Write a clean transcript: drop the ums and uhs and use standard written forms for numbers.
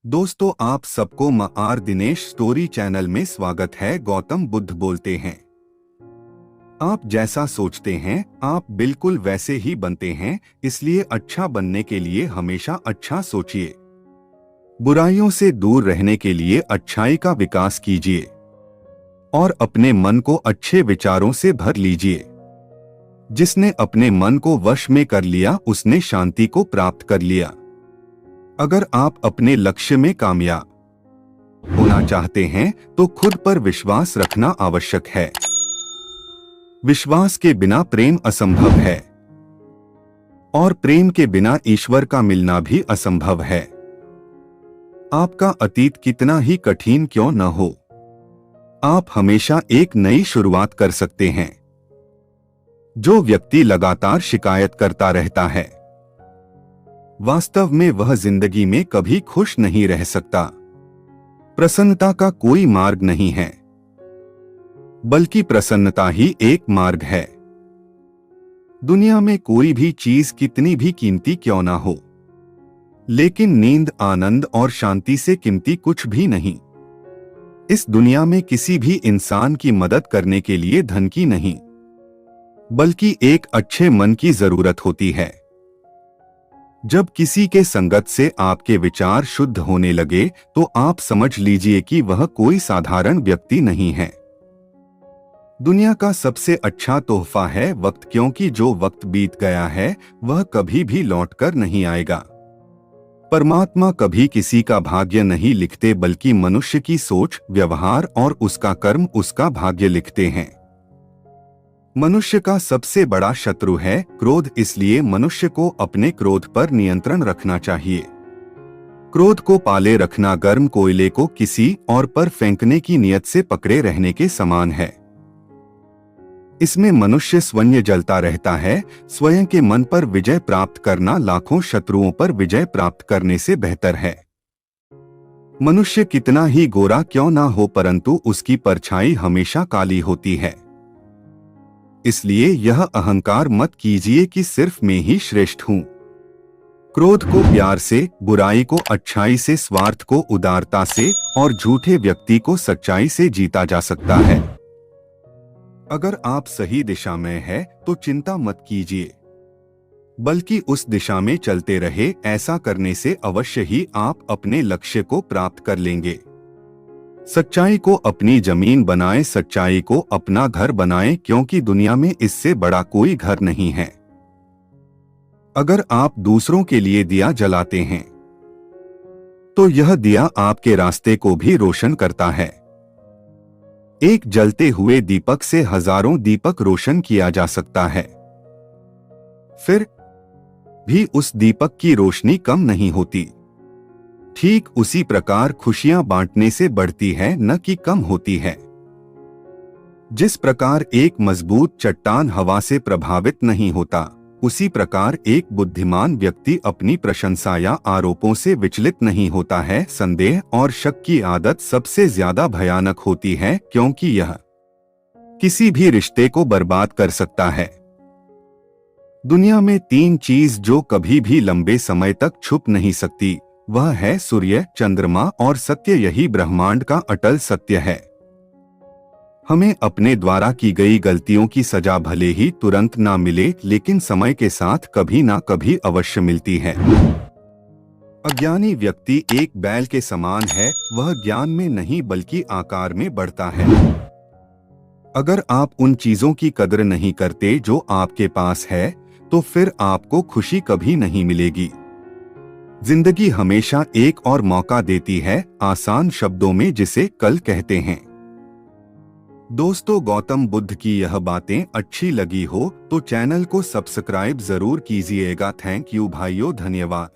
दोस्तों, आप सबको आर दिनेश स्टोरी चैनल में स्वागत है। गौतम बुद्ध बोलते हैं, आप जैसा सोचते हैं आप बिल्कुल वैसे ही बनते हैं। इसलिए अच्छा बनने के लिए हमेशा अच्छा सोचिए। बुराइयों से दूर रहने के लिए अच्छाई का विकास कीजिए और अपने मन को अच्छे विचारों से भर लीजिए। जिसने अपने मन को वश में कर लिया उसने शांति को प्राप्त कर लिया। अगर आप अपने लक्ष्य में कामयाब होना चाहते हैं तो खुद पर विश्वास रखना आवश्यक है। विश्वास के बिना प्रेम असंभव है और प्रेम के बिना ईश्वर का मिलना भी असंभव है। आपका अतीत कितना ही कठिन क्यों न हो, आप हमेशा एक नई शुरुआत कर सकते हैं। जो व्यक्ति लगातार शिकायत करता रहता है वास्तव में वह जिंदगी में कभी खुश नहीं रह सकता। प्रसन्नता का कोई मार्ग नहीं है, बल्कि प्रसन्नता ही एक मार्ग है। दुनिया में कोई भी चीज कितनी भी कीमती क्यों ना हो, लेकिन नींद, आनंद और शांति से कीमती कुछ भी नहीं। इस दुनिया में किसी भी इंसान की मदद करने के लिए धन की नहीं, बल्कि एक अच्छे मन की जरूरत होती है। जब किसी के संगत से आपके विचार शुद्ध होने लगे तो आप समझ लीजिए कि वह कोई साधारण व्यक्ति नहीं है। दुनिया का सबसे अच्छा तोहफा है वक्त, क्योंकि जो वक्त बीत गया है वह कभी भी लौटकर नहीं आएगा। परमात्मा कभी किसी का भाग्य नहीं लिखते, बल्कि मनुष्य की सोच, व्यवहार और उसका कर्म उसका भाग्य लिखते हैं। मनुष्य का सबसे बड़ा शत्रु है क्रोध, इसलिए मनुष्य को अपने क्रोध पर नियंत्रण रखना चाहिए। क्रोध को पाले रखना गर्म कोयले को किसी और पर फेंकने की नियत से पकड़े रहने के समान है। इसमें मनुष्य स्वयं जलता रहता है। स्वयं के मन पर विजय प्राप्त करना लाखों शत्रुओं पर विजय प्राप्त करने से बेहतर है। मनुष्य कितना ही गोरा क्यों ना हो, परंतु उसकी परछाई हमेशा काली होती है। इसलिए यह अहंकार मत कीजिए कि सिर्फ मैं ही श्रेष्ठ हूं। क्रोध को प्यार से, बुराई को अच्छाई से, स्वार्थ को उदारता से और झूठे व्यक्ति को सच्चाई से जीता जा सकता है। अगर आप सही दिशा में हैं तो चिंता मत कीजिए, बल्कि उस दिशा में चलते रहे। ऐसा करने से अवश्य ही आप अपने लक्ष्य को प्राप्त कर लेंगे। सच्चाई को अपनी जमीन बनाएं, सच्चाई को अपना घर बनाएं, क्योंकि दुनिया में इससे बड़ा कोई घर नहीं है। अगर आप दूसरों के लिए दिया जलाते हैं तो यह दिया आपके रास्ते को भी रोशन करता है। एक जलते हुए दीपक से हजारों दीपक रोशन किया जा सकता है, फिर भी उस दीपक की रोशनी कम नहीं होती। ठीक उसी प्रकार खुशियां बांटने से बढ़ती है, न कि कम होती है। जिस प्रकार एक मजबूत चट्टान हवा से प्रभावित नहीं होता, उसी प्रकार एक बुद्धिमान व्यक्ति अपनी प्रशंसा या आरोपों से विचलित नहीं होता है। संदेह और शक की आदत सबसे ज्यादा भयानक होती है, क्योंकि यह किसी भी रिश्ते को बर्बाद कर सकता है। दुनिया में तीन चीज जो कभी भी लंबे समय तक छुप नहीं सकती, वह है सूर्य, चंद्रमा और सत्य। यही ब्रह्मांड का अटल सत्य है। हमें अपने द्वारा की गई गलतियों की सजा भले ही तुरंत ना मिले, लेकिन समय के साथ कभी ना कभी अवश्य मिलती है। अज्ञानी व्यक्ति एक बैल के समान है, वह ज्ञान में नहीं बल्कि आकार में बढ़ता है। अगर आप उन चीजों की कदर नहीं करते जो आपके पास है, तो फिर आपको खुशी कभी नहीं मिलेगी। जिंदगी हमेशा एक और मौका देती है, आसान शब्दों में जिसे कल कहते हैं। दोस्तों, गौतम बुद्ध की यह बातें अच्छी लगी हो तो चैनल को सब्सक्राइब जरूर कीजिएगा। थैंक यू भाइयों, धन्यवाद।